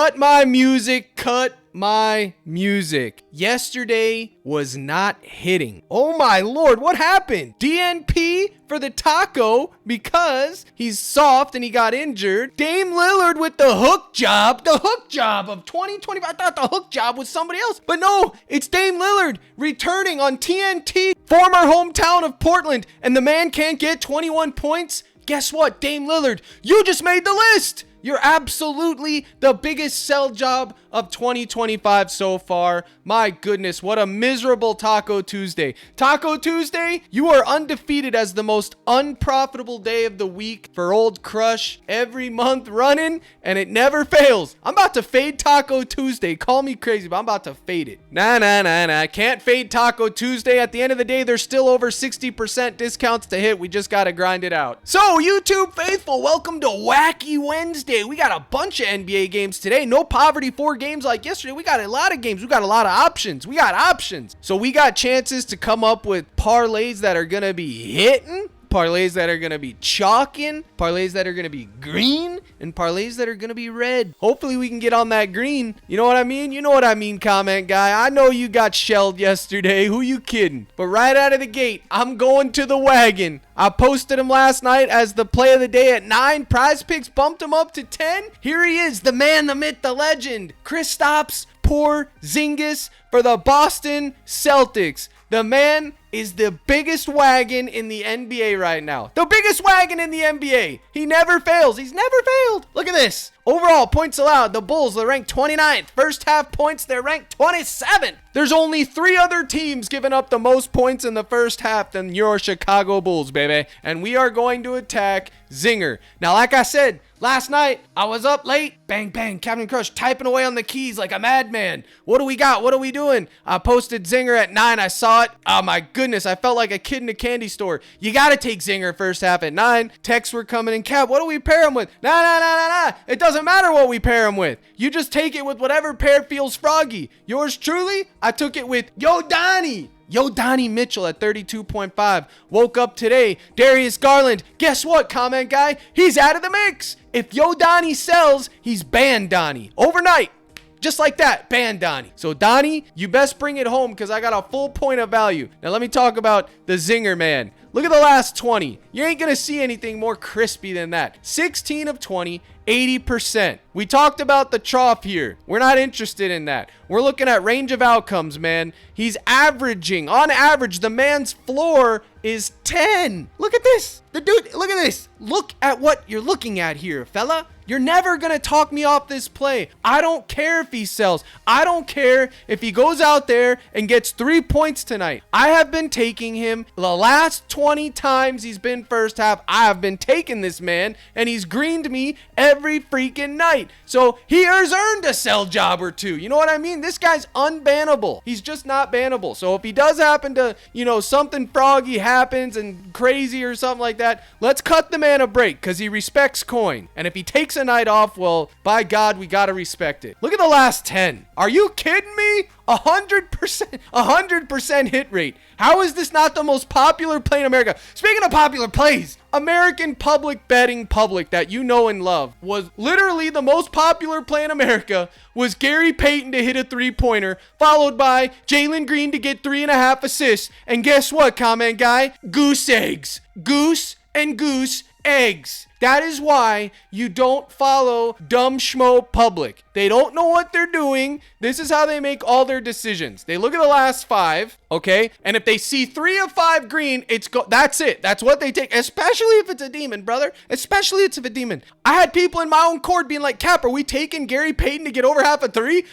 cut my music, cut my music. Yesterday was not hitting. Oh my Lord, what happened? DNP for the taco because he's soft and he got injured. Dame Lillard with the hook job of 2025. I thought the hook job was somebody else, but no, it's Dame Lillard returning on TNT, former hometown of Portland, and the man can't get 21 points. Guess what, Dame Lillard, you just made the list. You're absolutely the biggest sell job of 2025 so far. My goodness, what a miserable Taco Tuesday. Taco Tuesday, you are undefeated as the most unprofitable day of the week for Old Crush. Every month running, and it never fails. I'm about to fade Taco Tuesday. Call me crazy, but I'm about to fade it. Nah. Can't fade Taco Tuesday. At the end of the day, there's still over 60% discounts to hit. We just got to grind it out. So, YouTube faithful, welcome to Wacky Wednesday. We got a bunch of NBA games today. No poverty 4 games like yesterday. We got a lot of games. We got a lot of options. We got options. So we got chances to come up with parlays that are going to be hitting, parlays that are going to be chalking, parlays that are going to be green, and parlays that are going to be red. Hopefully we can get on that green. You know what I mean? You know what I mean, comment guy. I know you got shelled yesterday. Who you kidding? But right out of the gate, I'm going to the wagon. I posted him last night as the play of the day at 9. PrizePicks bumped him up to 10. Here he is, the man, the myth, the legend. Kristaps Porzingis for the Boston Celtics. The man is the biggest wagon in the NBA right now. The biggest wagon in the NBA. He never fails. He's never failed. Look at this. Overall points allowed, the Bulls, they're ranked 29th. First half points, they're ranked 27th. There's only 3 other teams giving up the most points in the first half than your Chicago Bulls, baby. And we are going to attack Zinger. Now, like I said, last night, I was up late. Bang, bang, Captain Crush typing away on the keys like a madman. What do we got? What are we doing? I posted Zinger at 9. I saw it. Oh, my goodness. I felt like a kid in a candy store. You got to take Zinger first half at 9. Texts were coming in. Cap, what do we pair him with? Nah. It doesn't matter what we pair him with. You just take it with whatever pair feels froggy. Yours truly, I took it with Donnie Mitchell at 32.5. Woke up today. Darius Garland. Guess what, comment guy? He's out of the mix. If Donnie sells, he's banned Donnie. Overnight. Just like that, ban Donnie. So Donnie, you best bring it home because I got a full point of value. Now let me talk about the Zinger man. Look at the last 20. You ain't going to see anything more crispy than that. 16 of 20, 80%. We talked about the trough here. We're not interested in that. We're looking at range of outcomes, man. He's averaging, on average, the man's floor is 10. Look at this. The dude, look at this. Look at what you're looking at here, fella. You're never going to talk me off this play. I don't care if he sells. I don't care if he goes out there and gets 3 points tonight. I have been taking him the last 20 times he's been first half. I have been taking this man, and he's greened me every freaking night. So he has earned a sell job or two. You know what I mean? This guy's unbannable. He's just not bannable. So if he does happen to, something froggy happens and crazy or something like that, let's cut the man a break because he respects coin. And if he takes a night off, well, by God, we got to respect it. Look at the last 10. Are you kidding me? 100% hit rate. How is this not the most popular play in America? Speaking of popular plays, American public betting public that you know and love was literally the most popular play in America was Gary Payton to hit a 3-pointer, followed by Jalen Green to get 3.5 assists. And guess what, comment guy? Goose eggs. Goose and goose eggs. That is why you don't follow dumb schmo public. They don't know what they're doing. This is how they make all their decisions. They look at the last 5, okay? And if they see 3 of 5 green, that's it. That's what they take, especially if it's a demon, brother. Especially if it's a demon. I had people in my own court being like, Cap, are we taking Gary Payton to get over half a 3?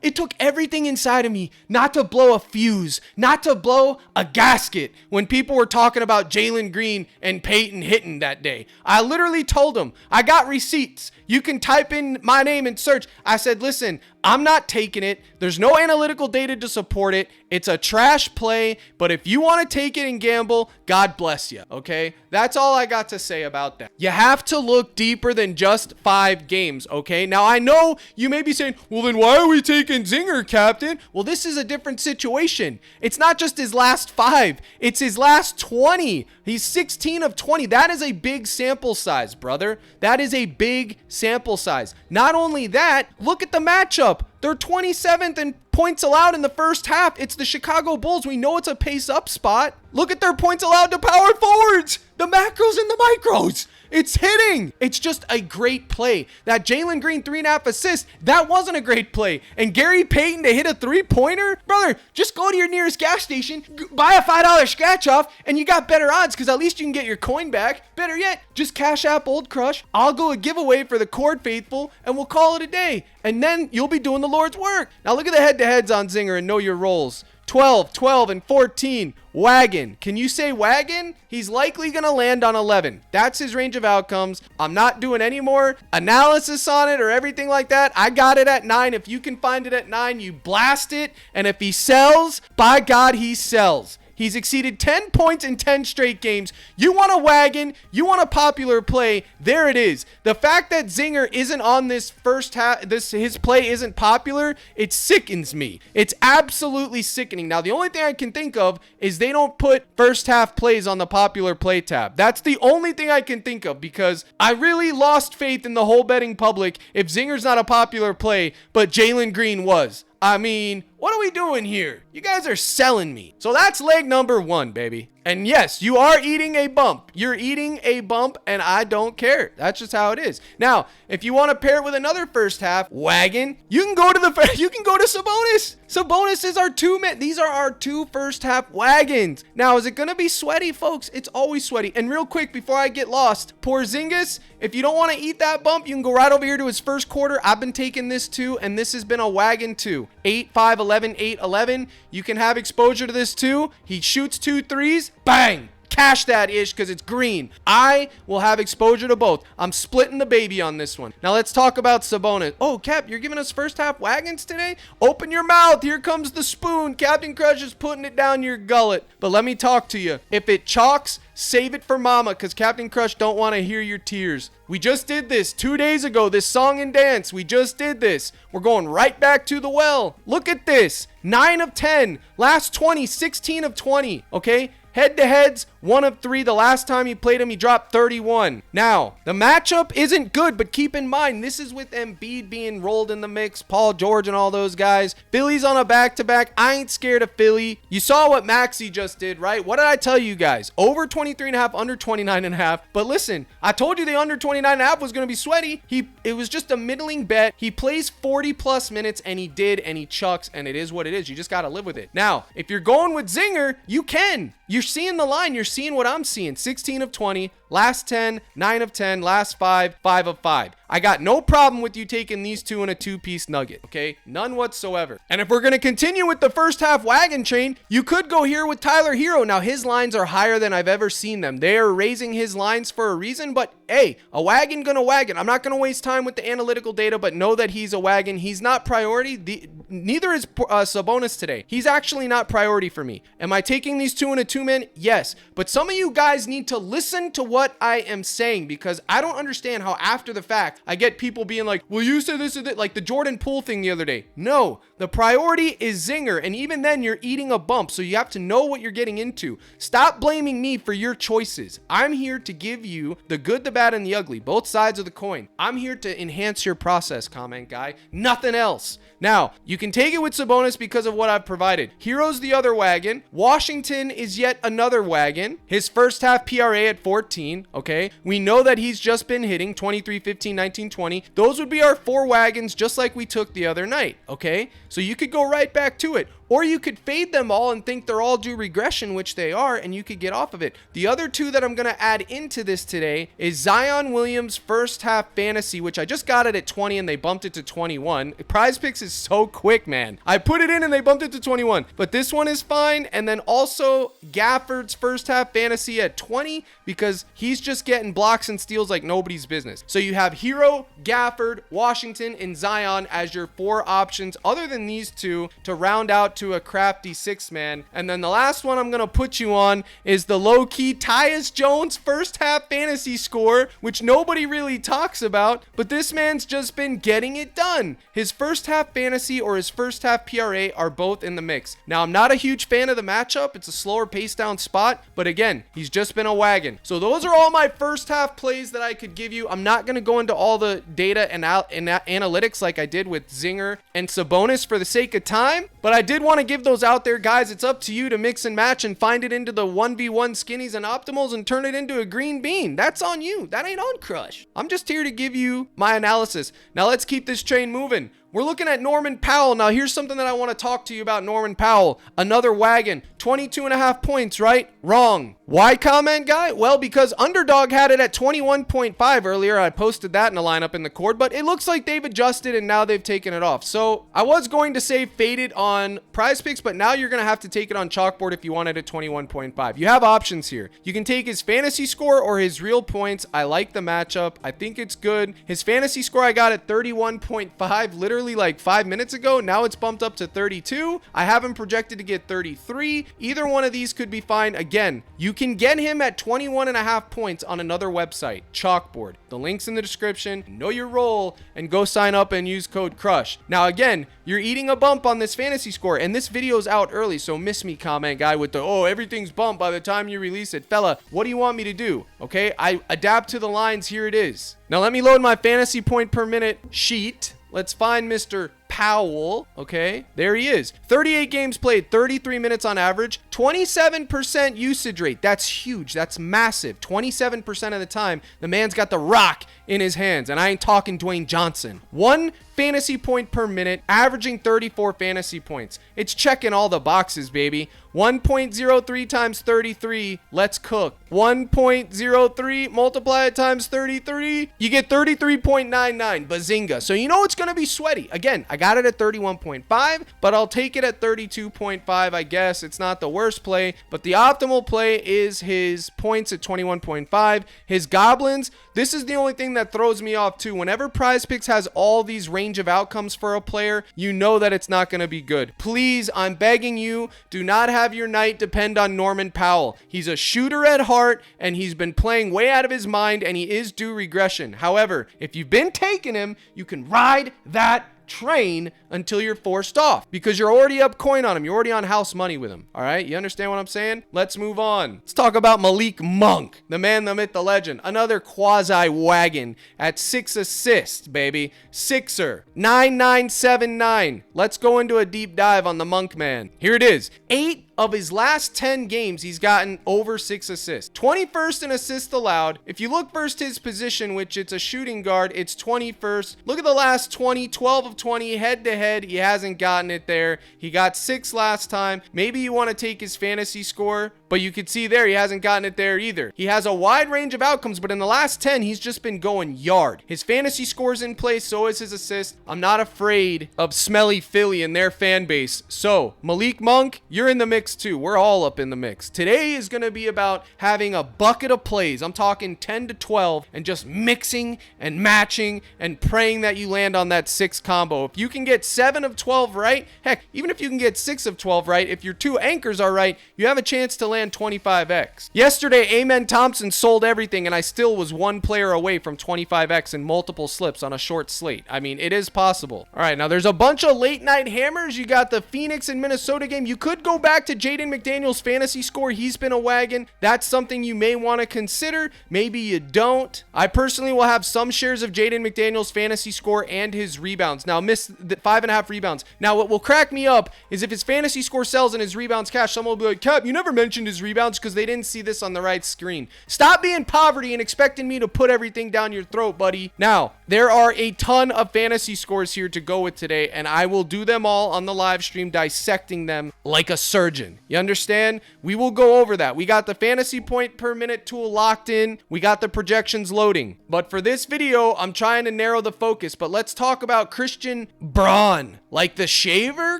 It took everything inside of me not to blow a fuse, not to blow a gasket when people were talking about Jalen Green and Payton hitting that day. I literally told them, I got receipts. You can type in my name and search. I said, listen, I'm not taking it. There's no analytical data to support it. It's a trash play, but if you want to take it and gamble, God bless you, okay? That's all I got to say about that. You have to look deeper than just 5 games, okay? Now, I know you may be saying, well, then why are we taking Zinger, Captain? Well, this is a different situation. It's not just his last 5. It's his last 20. He's 16 of 20. That is a big sample size, brother. That is a big sample size. Not only that, look at the matchup. They're 27th in points allowed in the first half. It's the Chicago Bulls. We know it's a pace up spot. Look at their points allowed to power forwards. The macros and the micros. It's hitting. It's just a great play. That Jalen Green 3.5 assists, that wasn't a great play. And Gary Payton to hit a 3-pointer? Brother, just go to your nearest gas station, buy a $5 scratch off, and you got better odds because at least you can get your coin back. Better yet, just Cash App Old Crush. I'll go a giveaway for the Cord Faithful, and we'll call it a day. And then you'll be doing the Lord's work. Now look at the head-to-heads on Zinger and know your roles. 12, 12, and 14. Wagon. Can you say wagon? He's likely going to land on 11. That's his range of outcomes. I'm not doing any more analysis on it or everything like that. I got it at 9. If you can find it at 9, you blast it. And if he sells, by God, he sells. He's exceeded 10 points in 10 straight games. You want a wagon, you want a popular play, there it is. The fact that Zinger isn't on this first half, his play isn't popular, it sickens me. It's absolutely sickening. Now, the only thing I can think of is they don't put first half plays on the popular play tab. That's the only thing I can think of because I really lost faith in the whole betting public if Zinger's not a popular play, but Jalen Green was. I mean, what are we doing here? You guys are selling me. So that's leg number 1, baby. And yes, you are eating a bump. You're eating a bump, and I don't care. That's just how it is. Now, if you want to pair it with another first half wagon, you can go to Sabonis. Sabonis is our 2-man. These are our 2 first half wagons. Now, is it going to be sweaty, folks? It's always sweaty. And real quick, before I get lost, Porzingis, if you don't want to eat that bump, you can go right over here to his first quarter. I've been taking this too, and this has been a wagon too. 8, 5, 11, 8, 11. You can have exposure to this too. He shoots 2 threes. Bang! Cash that ish because it's green. I will have exposure to both. I'm splitting the baby on this one. Now let's talk about Sabonis. Oh, Cap, you're giving us first half wagons today? Open your mouth. Here comes the spoon. Captain Crush is putting it down your gullet. But let me talk to you. If it chalks, save it for mama because Captain Crush don't want to hear your tears. We just did this 2 days ago, this song and dance. We just did this. We're going right back to the well. Look at this. 9 of 10. Last 20, 16 of 20. Okay? Head-to-heads, 1 of 3. The last time he played him, he dropped 31. Now, the matchup isn't good, but keep in mind, this is with Embiid being rolled in the mix, Paul George and all those guys. Philly's on a back-to-back. I ain't scared of Philly. You saw what Maxey just did, right? What did I tell you guys? Over 23.5, under 29.5. But listen, I told you the under 29.5 was going to be sweaty. It was just a middling bet. He plays 40-plus minutes, and he did, and he chucks, and it is what it is. You just got to live with it. Now, if you're going with Zinger, you can. You're seeing the line. You're seeing what I'm seeing. 16 of 20, last 10, 9 of 10, last 5, 5 of 5. I got no problem with you taking these 2 in a 2-piece nugget, okay? None whatsoever. And if we're going to continue with the first half wagon train, you could go here with Tyler Hero. Now, his lines are higher than I've ever seen them. They are raising his lines for a reason, but hey, a wagon gonna wagon. I'm not going to waste time with the analytical data, but know that he's a wagon. He's not priority. Neither is Sabonis today. He's actually not priority for me. Am I taking these 2 in a 2-man? Yes. But some of you guys need to listen to what I am saying because I don't understand how after the fact I get people being like, well, you said this or that, like the Jordan Poole thing the other day. No, the priority is Zinger. And even then you're eating a bump. So you have to know what you're getting into. Stop blaming me for your choices. I'm here to give you the good, the bad, and the ugly, both sides of the coin. I'm here to enhance your process, comment guy. Nothing else. Now, you can take it with Sabonis because of what I've provided. Hero's the other wagon. Washington is yet another wagon. His first half PRA at 14, okay? We know that he's just been hitting 23, 15, 19, 20. Those would be our 4 wagons just like we took the other night, okay? So you could go right back to it. Or you could fade them all and think they're all due regression, which they are, and you could get off of it. The other 2 that I'm going to add into this today is Zion Williams first half fantasy, which I just got it at 20 and they bumped it to 21. PrizePicks is so quick, man. I put it in and they bumped it to 21. But this one is fine. And then also Gafford's first half fantasy at 20 because he's just getting blocks and steals like nobody's business. So you have Hero, Gafford, Washington, and Zion as your 4 options other than these 2 to round out to a crafty 6-man. And then the last one I'm going to put you on is the low-key Tyus Jones first half fantasy score, which nobody really talks about, but this man's just been getting it done. His first half fantasy or his first half PRA are both in the mix. Now, I'm not a huge fan of the matchup. It's a slower pace down spot, but again, he's just been a wagon. So those are all my first half plays that I could give you. I'm not going to go into all the data and analytics like I did with Zinger and Sabonis for the sake of time, but I did want to give those out there, guys. It's up to you to mix and match and find it into the 1v1 skinnies and optimals and turn it into a green bean. That's on you. That ain't on Crush. I'm just here to give you my analysis. Now let's keep this train moving. We're looking at Norman Powell. Now, here's something that I want to talk to you about Norman Powell. Another wagon. 22.5 points, right? Wrong. Why, comment guy? Well, because Underdog had it at 21.5 earlier. I posted that in the lineup in the cord, but it looks like they've adjusted and now they've taken it off. So I was going to say fade it on PrizePicks, but now you're going to have to take it on Chalkboard if you want it at 21.5. You have options here. You can take his fantasy score or his real points. I like the matchup. I think it's good. His fantasy score I got at 31.5 literally like 5 minutes ago. Now it's bumped up to 32. I have him projected to get 33. Either one of these could be fine. Again, you can get him at 21.5 points on another website, Chalkboard. The link's in the description. Know your role and go sign up and use code CRUSH. Now again, you're eating a bump on this fantasy score, and this video's out early, so miss me comment guy with the, oh, everything's bumped by the time you release it. Fella, what do you want me to do? Okay, I adapt to the lines. Here it is. Now let me load my fantasy point per minute sheet. Let's find Mr. Powell. Okay, there he is. 38 games played, 33 minutes on average, 27% usage rate. That's huge. That's massive. 27% of the time, the man's got the rock in his hands, and I ain't talking Dwayne Johnson. 1 fantasy point per minute, averaging 34 fantasy points. It's checking all the boxes, baby. 1.03 times 33. Let's cook. 1.03 multiply it times 33. You get 33.99. Bazinga. So you know it's going to be sweaty. Again, I got it at 31.5, but I'll take it at 32.5. I guess it's not the worst play, but the optimal play is his points at 21.5. His goblins. This is the only thing that throws me off too. Whenever PrizePicks has all these range of outcomes for a player, you know that it's not going to be good. Please, I'm begging you, do not have your night depend on Norman Powell. He's a shooter at heart, and he's been playing way out of his mind, and he is due regression. However, if you've been taking him, you can ride that train until you're forced off, because you're already up coin on him. You're already on house money with him. All right, you understand what I'm saying? Let's move on. Let's talk about Malik Monk, the man, the myth, the legend. Another quasi wagon at 6 assists, baby. Sixer 9979. Let's go into a deep dive on the Monk man. Here it is. 8 of his last 10 games, he's gotten over 6 assists. 21st in assists allowed. If you look first his position, which it's a shooting guard, it's 21st. Look at the last 20, 12 of 20 head to head. He hasn't gotten it there. He got 6 last time. Maybe you want to take his fantasy score, but you could see there he hasn't gotten it there either. He has a wide range of outcomes, but in the last 10, he's just been going yard. His fantasy score's in place, so is his assist. I'm not afraid of Smelly Philly and their fan base. So, Malik Monk, you're in the mix too. We're all up in the mix. Today is going to be about having a bucket of plays. I'm talking 10 to 12 and just mixing and matching and praying that you land on that 6 combo. If you can get 7 of 12 right, heck, even if you can get 6 of 12 right, if your 2 anchors are right, you have a chance to land 25x. Yesterday, Amen Thompson sold everything, and I still was 1 player away from 25x in multiple slips on a short slate. I mean, it is possible. All right, now there's a bunch of late night hammers. You got the Phoenix and Minnesota game. You could go back to Jaden McDaniels' fantasy score. He's been a wagon. That's something you may want to consider. Maybe you don't. I personally will have some shares of Jaden McDaniels' fantasy score and his rebounds. Now, missed the 5.5 rebounds. Now, what will crack me up is if his fantasy score sells and his rebounds cash, someone will be like, Cap, you never mentioned his rebounds, because they didn't see this on the right screen. Stop being poverty and expecting me to put everything down your throat, buddy. Now, there are a ton of fantasy scores here to go with today, and I will do them all on the live stream, dissecting them like a surgeon. margin. You understand? We will go over that. We got the fantasy point per minute tool locked in. We got the projections loading. But for this video, I'm trying to narrow the focus. But let's talk about Christian Braun. Like the shaver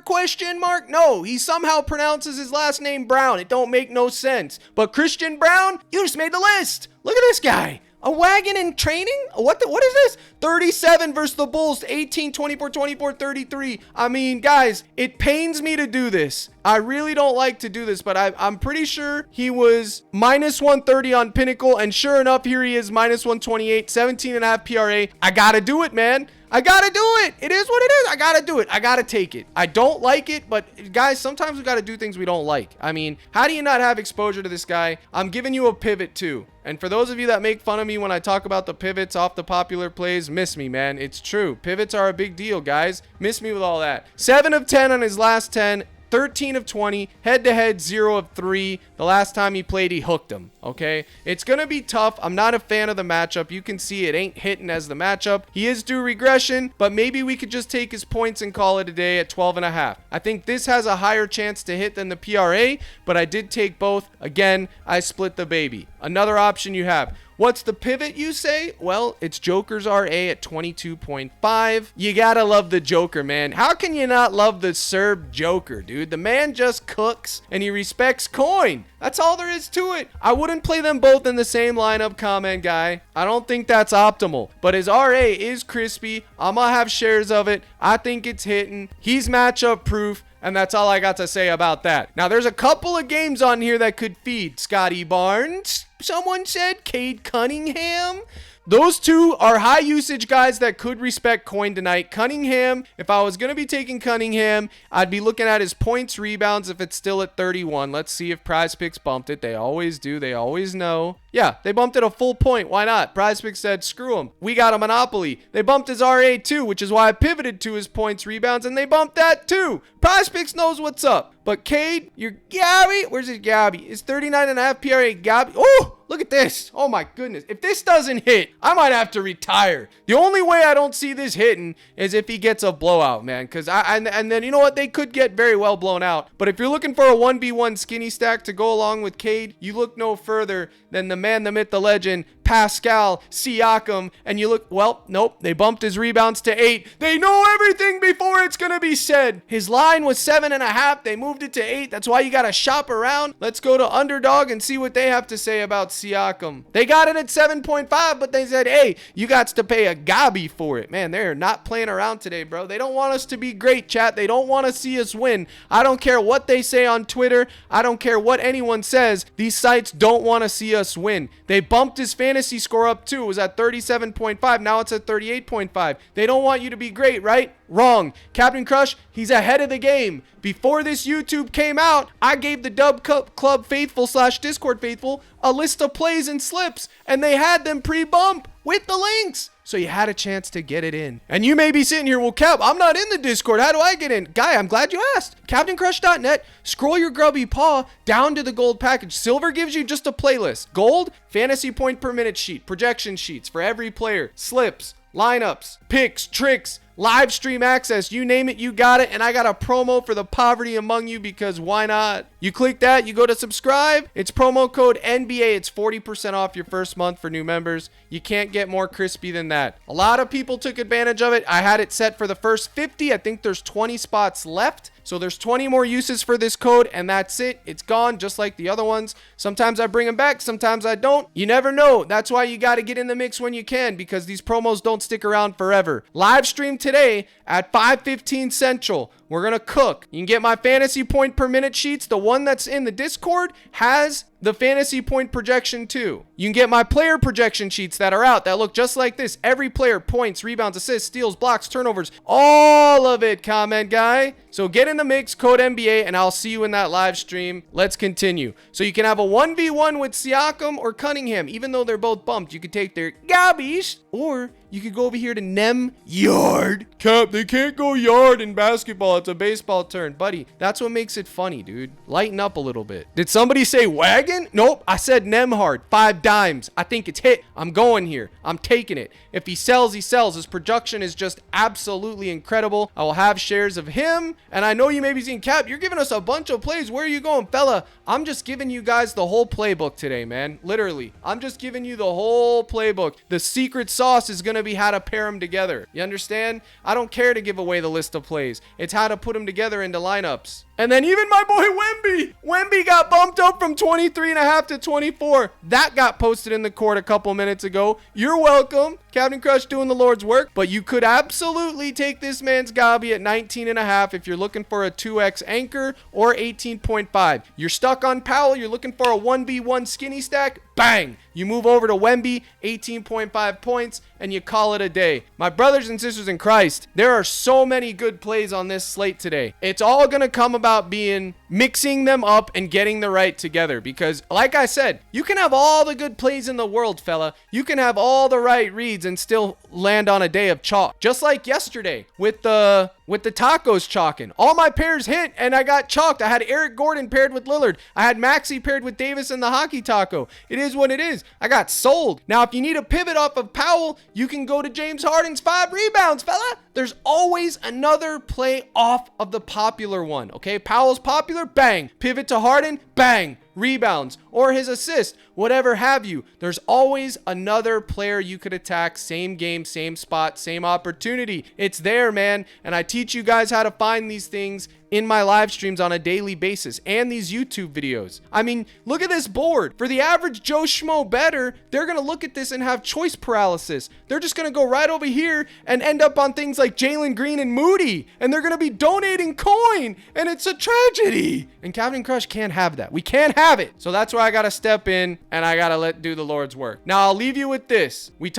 question mark? No, he somehow pronounces his last name Brown. It don't make no sense. But Christian Braun, you just made the list. Look at this guy. A wagon in training? What is this? 37 versus the Bulls, 18, 24, 24, 33. I mean, guys, it pains me to do this. I really don't like to do this, but I'm pretty sure he was minus 130 on Pinnacle, and sure enough, here he is, minus 128, 17.5 PRA. I gotta do it, man. I gotta do it. It is what it is. I gotta do it. I gotta take it. I don't like it, but guys, sometimes we gotta do things we don't like. I mean, how do you not have exposure to this guy? I'm giving you a pivot too. And for those of you that make fun of me when I talk about the pivots off the popular plays, miss me, man. It's true. Pivots are a big deal, guys. Miss me with all that. 7 of 10 on his last 10. 13 of 20, head-to-head 0 of 3. The last time he played, he hooked him, okay? It's going to be tough. I'm not a fan of the matchup. You can see it ain't hitting as the matchup. He is due regression, but maybe we could just take his points and call it a day at 12.5. I think this has a higher chance to hit than the PRA, but I did take both. Again, I split the baby. Another option you have. What's the pivot, you say? Well, it's Joker's RA at 22.5. You gotta love the Joker, man. How can you not love the Serb Joker, dude? The man just cooks and he respects coin. That's all there is to it. I wouldn't play them both in the same lineup, comment guy. I don't think that's optimal, but his RA is crispy. I'm gonna have shares of it. I think it's hitting. He's matchup proof. And that's all I got to say about that. Now, there's a couple of games on here that could feed. Scotty Barnes, someone said. Cade Cunningham. Those two are high usage guys that could respect coin tonight. Cunningham, if I was going to be taking Cunningham, I'd be looking at his points, rebounds if it's still at 31. Let's see if PrizePicks bumped it. They always do. They always know. Yeah, they bumped it a full point. Why not? PrizePicks said, screw him. We got a monopoly. They bumped his RA too, which is why I pivoted to his points, rebounds, and they bumped that too. PrizePicks knows what's up. But Cade, you're Gabby. Where's his Gabby? It's 39.5 PRA. Gabby. Oh, look at this. Oh my goodness. If this doesn't hit, I might have to retire. The only way I don't see this hitting is if he gets a blowout, man. Because and then you know what? They could get very well blown out. But if you're looking for a 1v1 skinny stack to go along with Cade, you look no further than the man, the myth, the legend, Pascal Siakam, and you look, well, nope, they bumped his rebounds to 8. They know everything before it's gonna be said. His line was 7.5. They moved it to 8. That's why you gotta shop around. Let's go to Underdog and see what they have to say about Siakam. They got it at 7.5, but they said, hey, you got to pay a Gabi for it. Man, they're not playing around today, bro. They don't want us to be great, chat. They don't want to see us win. I don't care what they say on Twitter. I don't care what anyone says. These sites don't want to see us win. They bumped his fantasy score up too. It was at 37.5. Now it's at 38.5. They don't want you to be great, right? Wrong. Captain Crush, he's ahead of the game. Before this YouTube came out, I gave the Dub Club faithful / Discord faithful a list of plays and slips, and they had them pre-bump with the links. So you had a chance to get it in. And you may be sitting here, well, Cap, I'm not in the Discord. How do I get in? Guy, I'm glad you asked. CaptainCrush.net, scroll your grubby paw down to the gold package. Silver gives you just a playlist. Gold, fantasy point per minute sheet, projection sheets for every player, slips, lineups, picks, tricks, live stream access, you name it, you got it. And I got a promo for the poverty among you, because why not? You click that, you go to subscribe, it's promo code NBA. It's 40% off your first month for new members. You can't get more crispy than that. A lot of people took advantage of it. I had it set for the first 50. I think there's 20 spots left. So there's 20 more uses for this code, and that's it. It's gone, just like the other ones. Sometimes I bring them back, sometimes I don't. You never know. That's why you got to get in the mix when you can, because these promos don't stick around forever. Live stream today at 5:15 Central. We're going to cook. You can get my fantasy point per minute sheets. The one that's in the Discord has the fantasy point projection too. You can get my player projection sheets that are out that look just like this. Every player, points, rebounds, assists, steals, blocks, turnovers, all of it, comment guy. So get in the mix, code NBA, and I'll see you in that live stream. Let's continue. So you can have a 1v1 with Siakam or Cunningham. Even though they're both bumped, you can take their Gabbies, or you could go over here to Nem Yard. Cap, they can't go yard in basketball. It's a baseball turn. Buddy, that's what makes it funny, dude. Lighten up a little bit. Did somebody say wagon? Nope, I said Nemhard. 5 dimes. I think it's hit. I'm going here. I'm taking it. If he sells, he sells. His production is just absolutely incredible. I will have shares of him. And I know you may be seeing, Cap, you're giving us a bunch of plays. Where are you going, fella? I'm just giving you guys the whole playbook today, man. Literally. I'm just giving you the whole playbook. The secret sauce is going to be how to pair them together. You understand? I don't care to give away the list of plays. It's how to put them together into lineups. And then even my boy Wemby got bumped up from 23.5 to 24. That got posted in the court a couple minutes ago. You're welcome. Captain Crush doing the Lord's work. But you could absolutely take this man's Gabi at 19.5 if you're looking for a 2x anchor or 18.5. You're stuck on Powell. You're looking for a 1v1 skinny stack. Bang! You move over to Wemby, 18.5 points, and you call it a day. My brothers and sisters in Christ, there are so many good plays on this slate today. It's all going to come about being mixing them up and getting the right together because, like I said, you can have all the good plays in the world, fella. You can have all the right reads and still land on a day of chalk. Just like yesterday with the tacos chalking. All my pairs hit and I got chalked. I had Eric Gordon paired with Lillard. I had Maxey paired with Davis and the hockey taco. It is what it is. I got sold. Now, if you need a pivot off of Powell, you can go to James Harden's 5 rebounds, fella. There's always another play off of the popular one, okay? Powell's popular, bang. Pivot to Harden, bang. Rebounds or his assist, whatever have you. There's always another player you could attack. Same game, same spot, same opportunity. It's there, man. And I teach you guys how to find these things in my live streams on a daily basis and these YouTube videos. I mean, look at this board. For the average Joe Schmo bettor, they're going to look at this and have choice paralysis. They're just going to go right over here and end up on things like Jalen Green and Moody. And they're going to be donating coin. And it's a tragedy. And Captain Crush can't have that. We can't have it. So that's where I got to step in and I got to do the Lord's work. Now, I'll leave you with this. We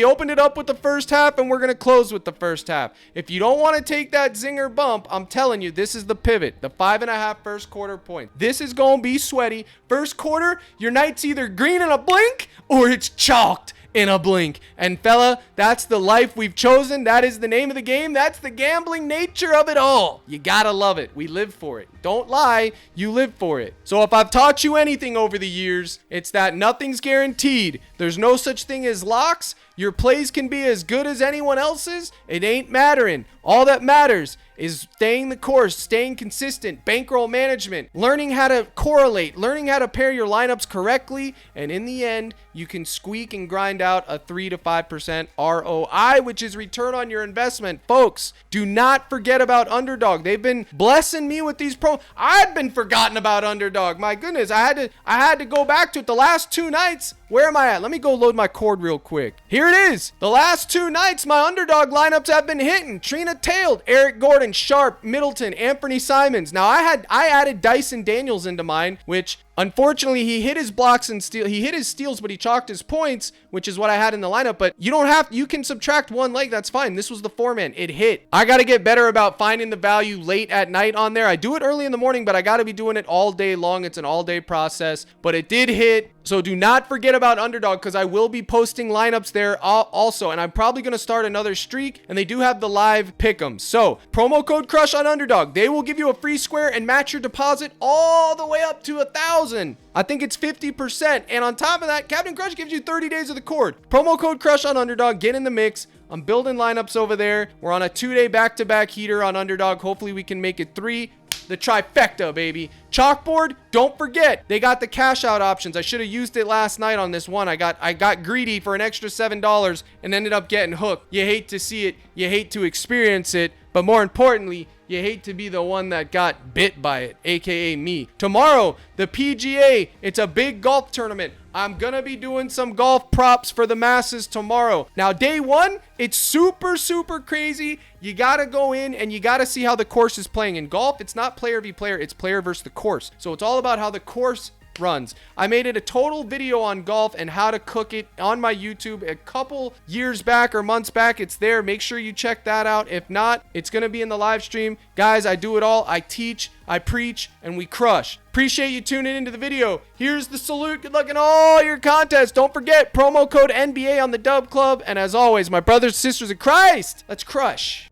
opened it up with the first half and we're going to close with the first half. If you don't want to take that zinger bump, I'm telling you, this is the pivot, the 5.5 first quarter point. This is going to be sweaty. First quarter, your night's either green in a blink or it's chalked in a blink. And fella, that's the life we've chosen. That is the name of the game. That's the gambling nature of it all. You gotta love it. We live for it. Don't lie, you live for it. So if I've taught you anything over the years, it's that nothing's guaranteed. There's no such thing as locks. Your plays can be as good as anyone else's. It ain't mattering. All that matters is staying the course, staying consistent, bankroll management, learning how to correlate, learning how to pair your lineups correctly, and in the end, you can squeak and grind out a 3 to 5% ROI, which is return on your investment. Folks, do not forget about Underdog. They've been blessing me with these I'd been forgotten about Underdog. My goodness, I had to go back to it the last 2 nights. Where am I at? Let me go load my cord real quick. Here it is. The last 2 nights, my Underdog lineups have been hitting. Trina Tailed, Eric Gordon, Sharp, Middleton, Anthony Simons. Now, I added Dyson Daniels into mine, which unfortunately, he hit his blocks and he hit his steals, but he chalked his points, which is what I had in the lineup. But you can subtract 1 leg. That's fine. This was the 4-man. It hit. I got to get better about finding the value late at night on there. I do it early in the morning, but I got to be doing it all day long. It's an all day process, but it did hit. So do not forget about Underdog because I will be posting lineups there also. And I'm probably going to start another streak and they do have the live pick'em. So promo code CRUSH on Underdog. They will give you a free square and match your deposit all the way up to 1,000. I think it's 50%. And on top of that, Captain Crush gives you 30 days of the cord. Promo code CRUSH on Underdog. Get in the mix. I'm building lineups over there. We're on a 2-day back-to-back heater on Underdog. Hopefully we can make it 3. The trifecta, baby. Chalkboard, don't forget, they got the cash out options. I should have used it last night on this one. I got greedy for an extra $7 and ended up getting hooked. You hate to see it. You hate to experience it. But more importantly, you hate to be the one that got bit by it, aka me. Tomorrow, the PGA, it's a big golf tournament. I'm gonna be doing some golf props for the masses tomorrow. Now, day 1, it's super, super crazy. You gotta go in and you gotta see how the course is playing. In golf, it's not player v player, it's player versus the course. So it's all about how the course runs. I made it a total video on golf and how to cook it on my YouTube a couple years back or months back. It's there. Make sure you check that out. If not, it's going to be in the live stream. Guys, I do it all. I teach, I preach, and we crush. Appreciate you tuning into the video. Here's the salute. Good luck in all your contests. Don't forget, promo code NBA on the Dub Club. And as always, my brothers and sisters in Christ, let's crush.